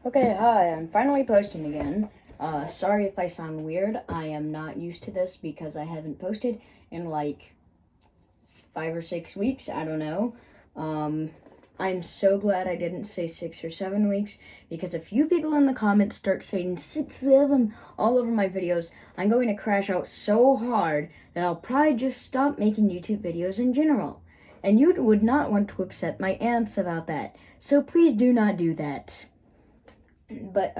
Okay, hi, I'm finally posting again. Sorry if I sound weird. I am not used to this because I haven't posted in like 5 or 6 weeks. I don't know. Um, I'm so glad I didn't say 6 or 7 weeks because a few people in the comments start saying 6, 7 all over my videos. I'm going to crash out so hard that I'll probably just stop making YouTube videos in general. And you would not want to upset my aunts about that. So please do not do that. But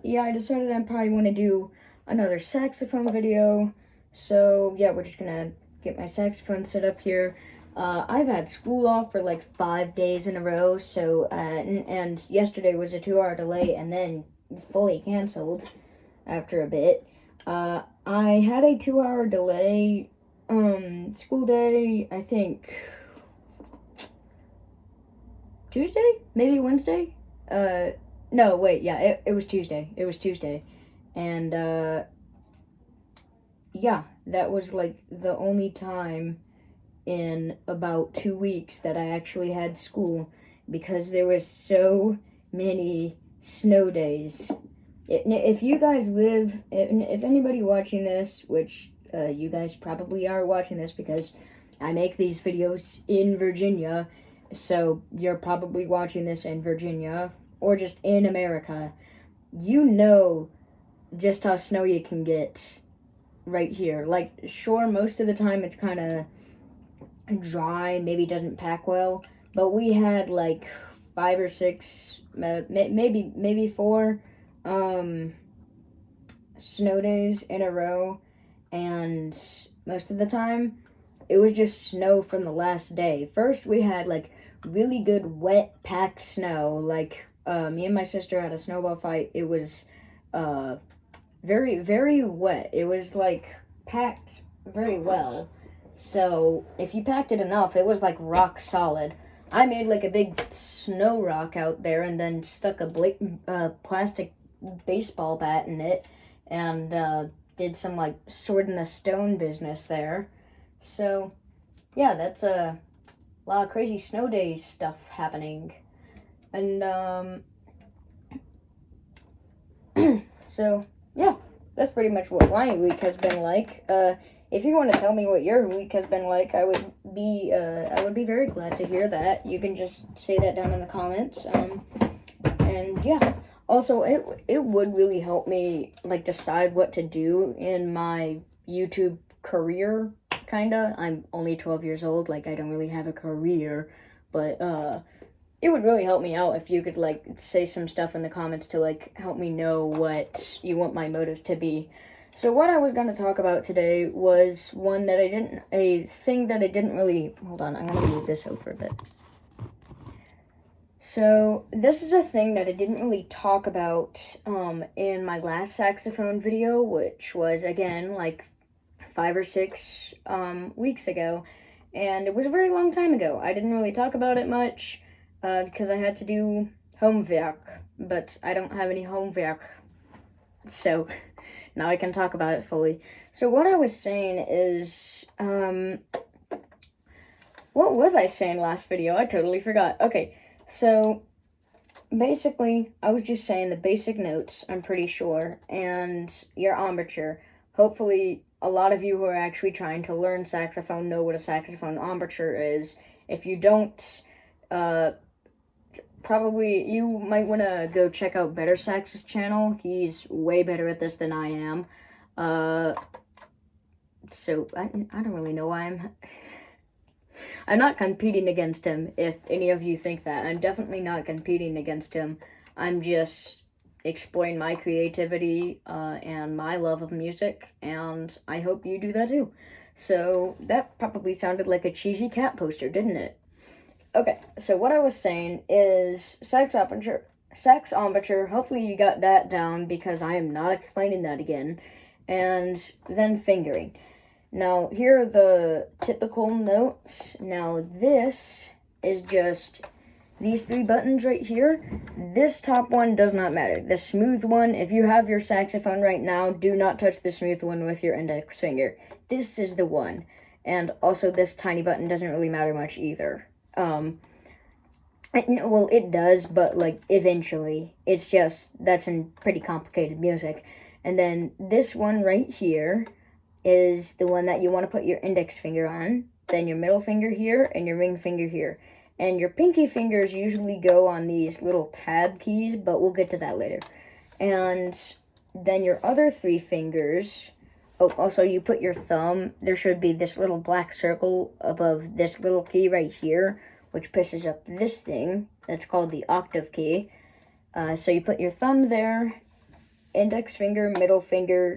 yeah, I decided I probably want to do another saxophone video. So yeah, we're just gonna get my saxophone set up here. I've had school off for like 5 days in a row, so and yesterday was a 2-hour delay and then fully canceled after a bit. I had a 2-hour delay school day, I think Tuesday, maybe Wednesday. No, wait, yeah, it was Tuesday. It was Tuesday. And, yeah, that was like the only time in about 2 weeks that I actually had school because there was so many snow days. If you guys live, if anybody watching this, which you guys probably are watching this because I make these videos in Virginia, so you're probably watching this in Virginia or just in America, you know just how snowy it can get right here. Like, sure, most of the time it's kind of dry, maybe doesn't pack well, but we had like 5 or 6, maybe 4 snow days in a row, and most of the time it was just snow from the last day. First we had like really good wet packed snow, like me and my sister had a snowball fight. It was very, very wet. It was like packed very well. So if you packed it enough, it was like rock solid. I made like a big snow rock out there and then stuck a plastic baseball bat in it and did some like sword in the stone business there. So yeah, that's a lot of crazy snow day stuff happening. And so yeah, that's pretty much what my week has been like. If you want to tell me what your week has been like, I would be very glad to hear that. You can just say that down in the comments. And yeah, also it would really help me like decide what to do in my YouTube career. Kinda. I'm only 12 years old. Like I don't really have a career, but it would really help me out if you could like say some stuff in the comments to like help me know what you want my motive to be. So what I was going to talk about today was a thing that I didn't really, hold on, I'm going to move this over a bit. So this is a thing that I didn't really talk about in my last saxophone video, which was again like 5 or 6 weeks ago, and it was a very long time ago. I didn't really talk about it much because I had to do homework, but I don't have any homework, so now I can talk about it fully. So what I was saying is, what was I saying last video? I totally forgot. Okay, so basically, I was just saying the basic notes, I'm pretty sure, and your embouchure. Hopefully, a lot of you who are actually trying to learn saxophone know what a saxophone embouchure is. If you don't, probably you might want to go check out Better Sax's channel. He's way better at this than I am. So I don't really know why I'm not competing against him, if any of you think that. I'm definitely not competing against him. I'm just exploring my creativity and my love of music, and I hope you do that too. So that probably sounded like a cheesy cat poster, didn't it? Okay, so what I was saying is sax embouchure, hopefully you got that down because I am not explaining that again, and then fingering. Now, here are the typical notes. Now, this is just these 3 buttons right here. This top one does not matter. The smooth one, if you have your saxophone right now, do not touch the smooth one with your index finger. This is the one. And also, this tiny button doesn't really matter much either. Well, it does, but like eventually. It's just that's in pretty complicated music. And then this one right here is the one that you want to put your index finger on, then your middle finger here, and your ring finger here. And your pinky fingers usually go on these little tab keys, but we'll get to that later. And then your other three fingers. Oh, also you put your thumb. There should be this little black circle above this little key right here, which pushes up this thing. That's called the octave key. So you put your thumb there, index finger, middle finger,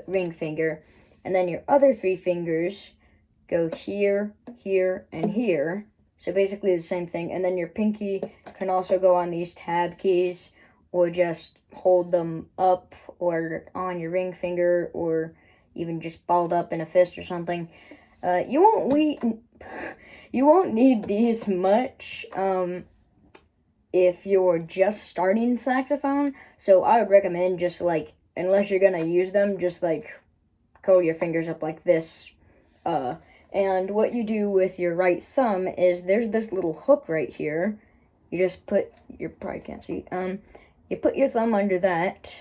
ring finger, and then your other three fingers go here, here, and here. So basically the same thing. And then your pinky can also go on these tab keys, or just hold them up or on your ring finger, or even just balled up in a fist or something. You won't need these much if you're just starting saxophone. So I would recommend just like, unless you're gonna use them, just like curl your fingers up like this. And what you do with your right thumb is there's this little hook right here. You just put, you probably can't see, you put your thumb under that,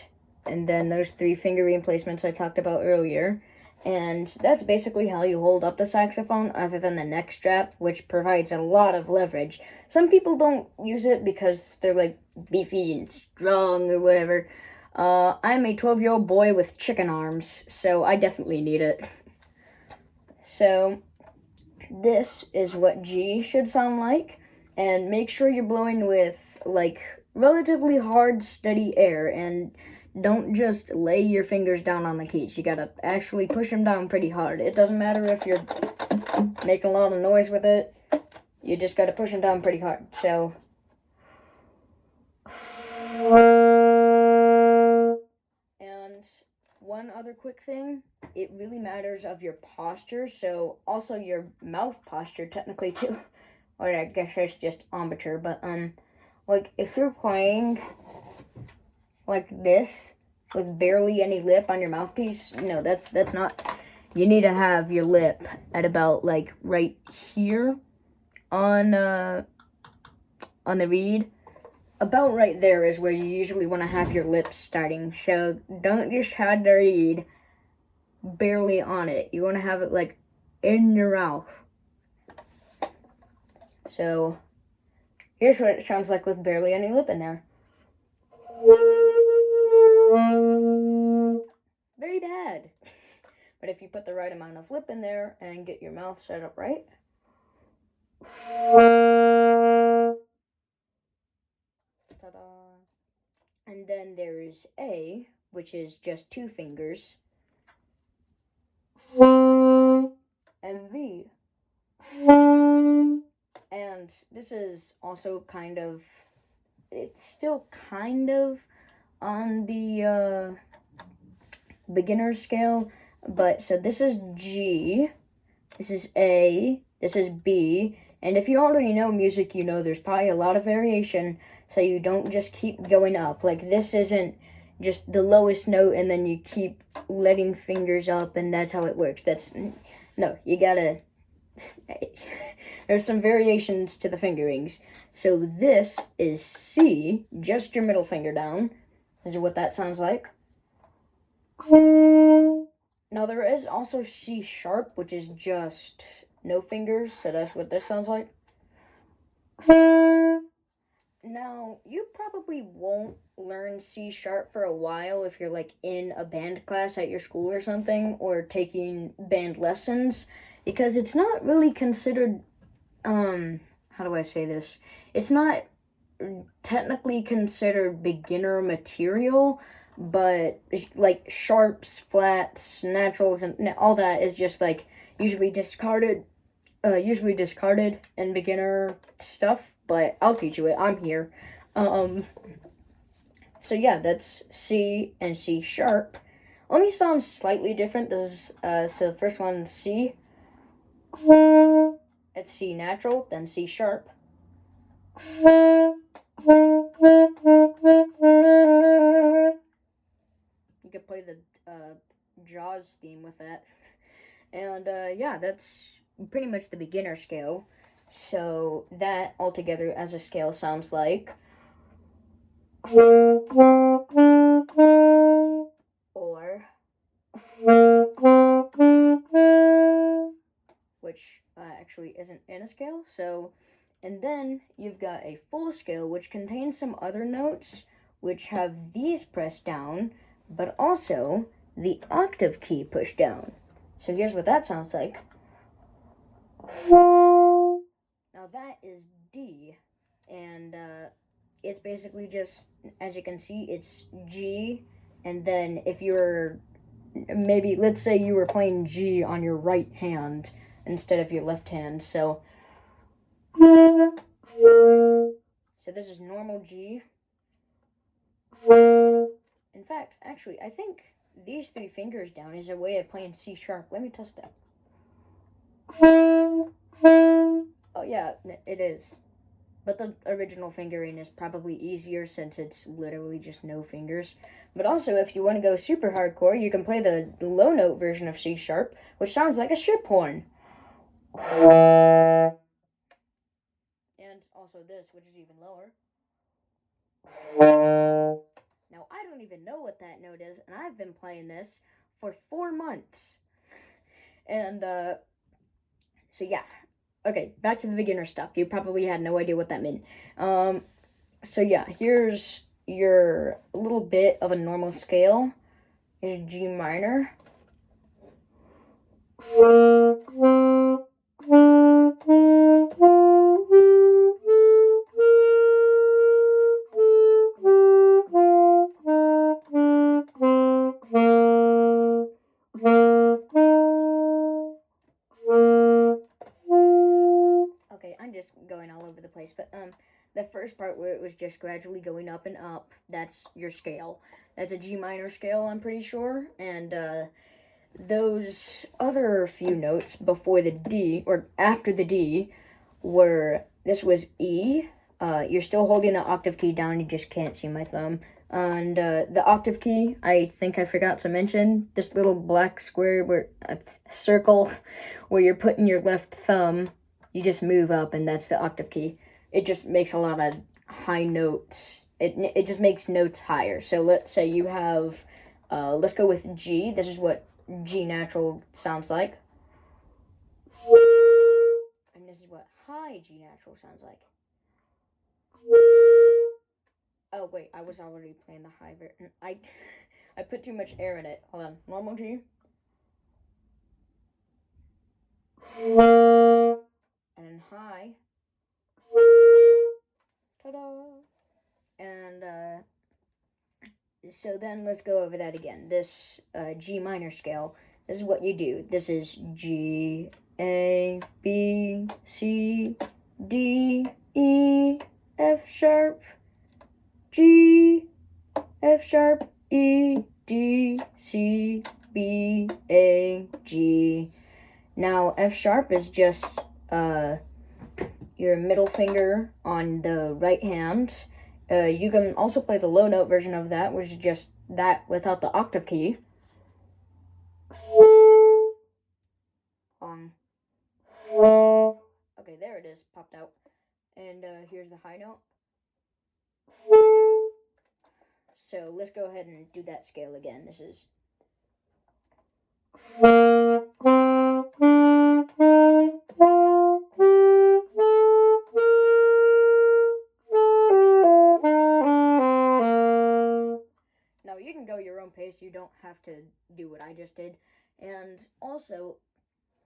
and then those three finger replacements I talked about earlier. And that's basically how you hold up the saxophone, other than the neck strap, which provides a lot of leverage. Some people don't use it because they're like beefy and strong or whatever. I'm a 12-year-old boy with chicken arms, so I definitely need it. So this is what G should sound like, and make sure you're blowing with like relatively hard, steady air, and don't just lay your fingers down on the keys. You gotta actually push them down pretty hard. It doesn't matter if you're making a lot of noise with it, you just gotta push them down pretty hard. So one other quick thing, it really matters of your posture, so also your mouth posture technically too, or I guess it's just embouchure, but like if you're playing like this with barely any lip on your mouthpiece, no, that's not, you need to have your lip at about like right here on the reed. About right there is where you usually want to have your lips starting. So don't just have the reed barely on it. You want to have it like in your mouth. So here's what it sounds like with barely any lip in there. Very bad. But if you put the right amount of lip in there and get your mouth set up right. Ta-da. And then there is A, which is just two fingers. And V. And this is also kind of, it's still kind of on the beginner scale, but so this is G, this is A, this is B, and if you already know music, you know there's probably a lot of variation, so you don't just keep going up. Like this isn't just the lowest note and then you keep letting fingers up and that's how it works. That's, no, you gotta, there's some variations to the fingerings. So this is C, just your middle finger down. This is what that sounds like. Now there is also C sharp, which is just no fingers, so that's what this sounds like. Now, you probably won't learn C sharp for a while if you're like in a band class at your school or something, or taking band lessons, because it's not really considered, how do I say this? It's not technically considered beginner material, but like sharps, flats, naturals, and all that is just like usually discarded in beginner stuff. But I'll teach you it. I'm here. So yeah, that's C and C sharp. Only sounds slightly different. This is so the first one's C. It's C natural, then C sharp. You could play the Jaws theme with that. And yeah, that's pretty much the beginner scale. So that altogether as a scale sounds like, or, which actually isn't in a scale. So, and then you've got a full scale, which contains some other notes, which have these pressed down, but also the octave key pushed down. So here's what that sounds like. Now that is D, and it's basically just, as you can see, it's G, and then if you're, maybe, let's say you were playing G on your right hand instead of your left hand, so this is normal G. In fact, actually, I think these 3 fingers down is a way of playing C sharp. Let me test that. Oh yeah, it is. But the original fingering is probably easier since it's literally just no fingers. But also, if you want to go super hardcore, you can play the low note version of C sharp, which sounds like a ship horn. And also this, which is even lower. Now, I don't even know what that note is, and I've been playing this for 4 months. And, so yeah. Okay, back to the beginner stuff. You probably had no idea what that meant. So yeah, here's your little bit of a normal scale. Here's G minor. Okay, I'm just going all over the place, but the first part where it was just gradually going up and up, that's your scale. That's a G minor scale, I'm pretty sure, and those other few notes before the D, or after the D, this was E. You're still holding the octave key down, you just can't see my thumb. And the octave key, I think I forgot to mention, this little black square, circle, where you're putting your left thumb, you just move up, and that's the octave key. It just makes a lot of high notes. It just makes notes higher. So let's say you have, let's go with G. This is what G natural sounds like. And this is what high G natural sounds like. Oh, wait, I was already playing the high version. I put too much air in it. Hold on. Normal G. And high. Ta-da! And, so then let's go over that again. This G minor scale, this is what you do. This is G, A, B, C, D, E, F sharp, G, F sharp, E, D, C, B, A, G. Now, F sharp is just your middle finger on the right hand. You can also play the low note version of that, which is just that without the octave key. Okay, there it is, popped out. And here's the high note. So let's go ahead and do that scale again. This is... Now you can go your own pace, you don't have to do what I just did. And also,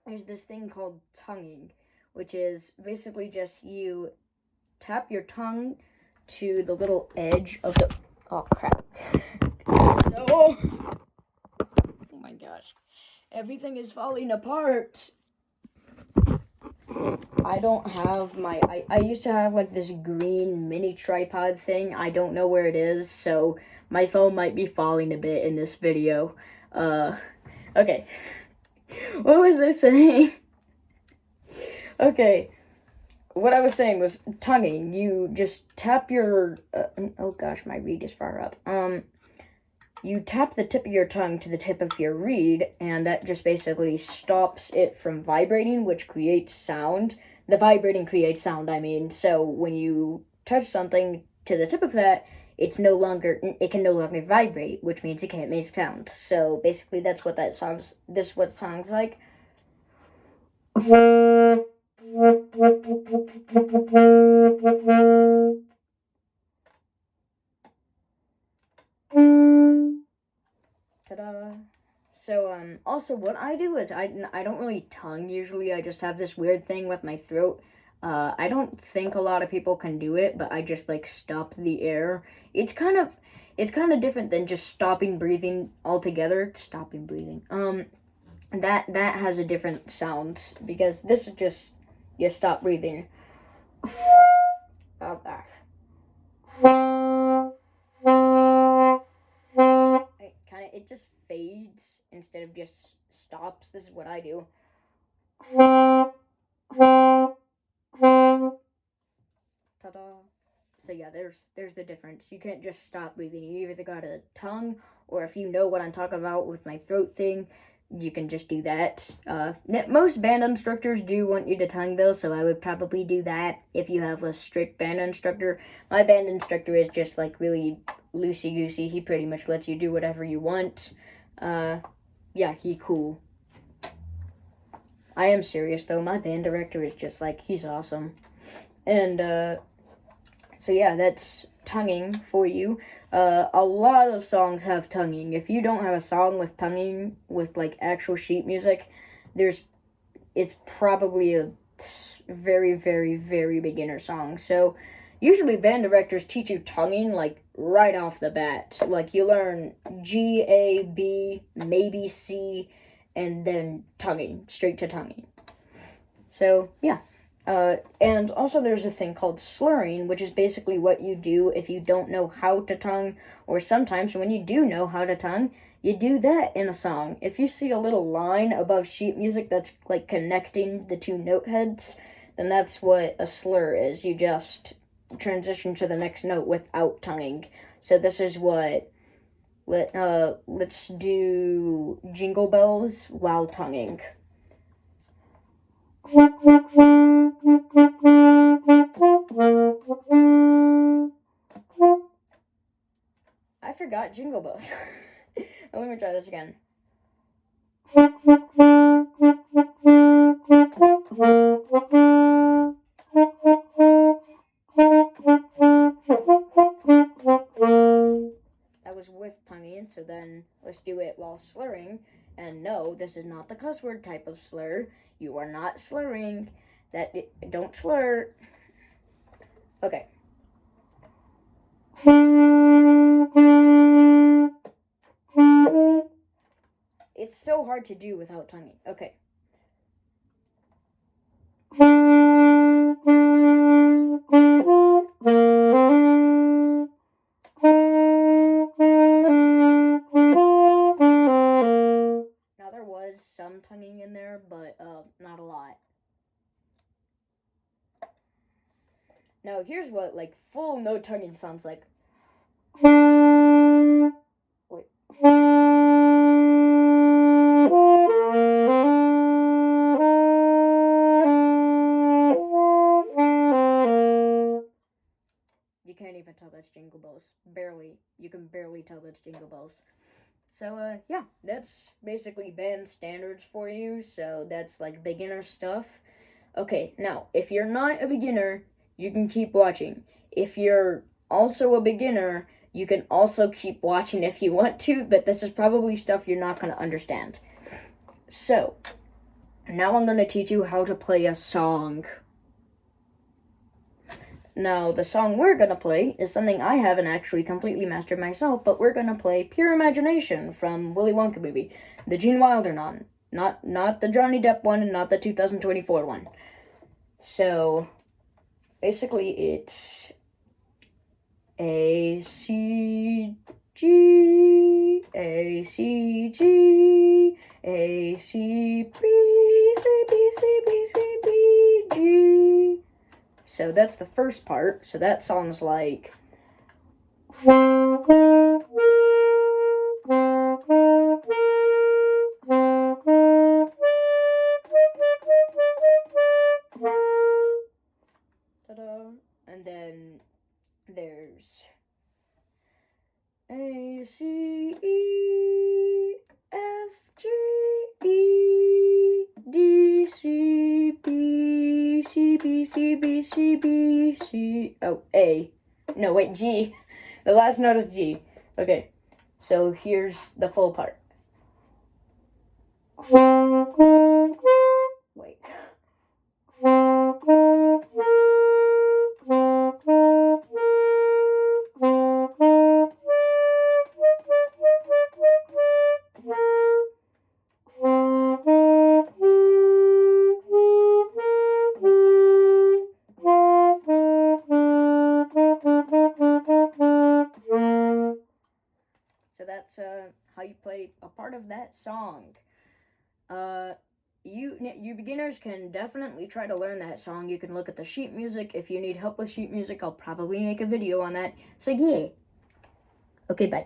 there's this thing called tonguing, which is basically just you tap your tongue to the little edge of the... Oh, crap. Oh my gosh. Everything is falling apart. I don't have my... I used to have, like, this green mini tripod thing. I don't know where it is, so my phone might be falling a bit in this video. Okay. What was I saying? Okay. What I was saying was tonguing. You just tap your... oh gosh, my reed is far up. You tap the tip of your tongue to the tip of your reed, and that just basically stops it from vibrating, which creates sound the vibrating creates sound, I mean. So when you touch something to the tip of that, it can no longer vibrate, which means it can't make sound. So basically that's what what it sounds like. Ta-da. So, also what I do is I don't really tongue usually. I just have this weird thing with my throat. I don't think a lot of people can do it, but I just like stop the air. It's kind of different than just stopping breathing altogether. Stopping breathing. That has a different sound because this is just you stop breathing. Oh gosh. It just fades instead of just stops. This is what I do. Ta-da. So yeah, there's the difference. You can't just stop breathing. You either gotta tongue, or if you know what I'm talking about with my throat thing, you can just do that. Most band instructors do want you to tongue though, so I would probably do that if you have a strict band instructor. My band instructor is just like really loosey-goosey. He pretty much lets you do whatever you want. Yeah, he cool. I am serious though. My band director is just like, he's awesome. And, so yeah, that's tonguing for you. A lot of songs have tonguing. If you don't have a song with tonguing, with like actual sheet music, it's probably a very, very, very beginner song. So usually band directors teach you tonguing like right off the bat. Like you learn G, A, B, maybe C, and then tonguing, straight to tonguing. So yeah. And also there's a thing called slurring, which is basically what you do if you don't know how to tongue, or sometimes when you do know how to tongue, you do that in a song. If you see a little line above sheet music that's like connecting the two note heads, then that's what a slur is. You just transition to the next note without tonguing. So this is what, let's do Jingle Bells while tonguing. I forgot Jingle Bells. Let me try this again. That was with tonguing, so then let's do it while slurring. And no, this is not the cuss word type of slur. You are not slurring. Don't slur. Okay. It's so hard to do without tonguing. Okay. Now there was some tonguing in there, but not a lot. Now here's what like full no tonguing sounds like. Wait. You can't even tell that's Jingle Bells. Barely. You can barely tell that's Jingle Bells. So, yeah, that's basically band standards for you. So that's like beginner stuff. Okay, now, if you're not a beginner, you can keep watching. If you're also a beginner, you can also keep watching if you want to, but this is probably stuff you're not going to understand. So, now I'm going to teach you how to play a song. Now, the song we're going to play is something I haven't actually completely mastered myself, but we're going to play Pure Imagination from Willy Wonka movie. The Gene Wilder one. Not the Johnny Depp one and not the 2024 one. So, basically it's A, C, G, A, C, G, A, C, B, C, B, C, B, C, B, G. So that's the first part. So that sounds like... A, C, E, F, G, E, D, C, B, C, B, C, B, C, B, C, oh, A. No, wait, G. The last note is G. Okay, so here's the full part. Wait. So that's how you play a part of that song. You beginners can definitely try to learn that song. You can look at the sheet music. If you need help with sheet music, I'll probably make a video on that. So yeah. Okay, bye.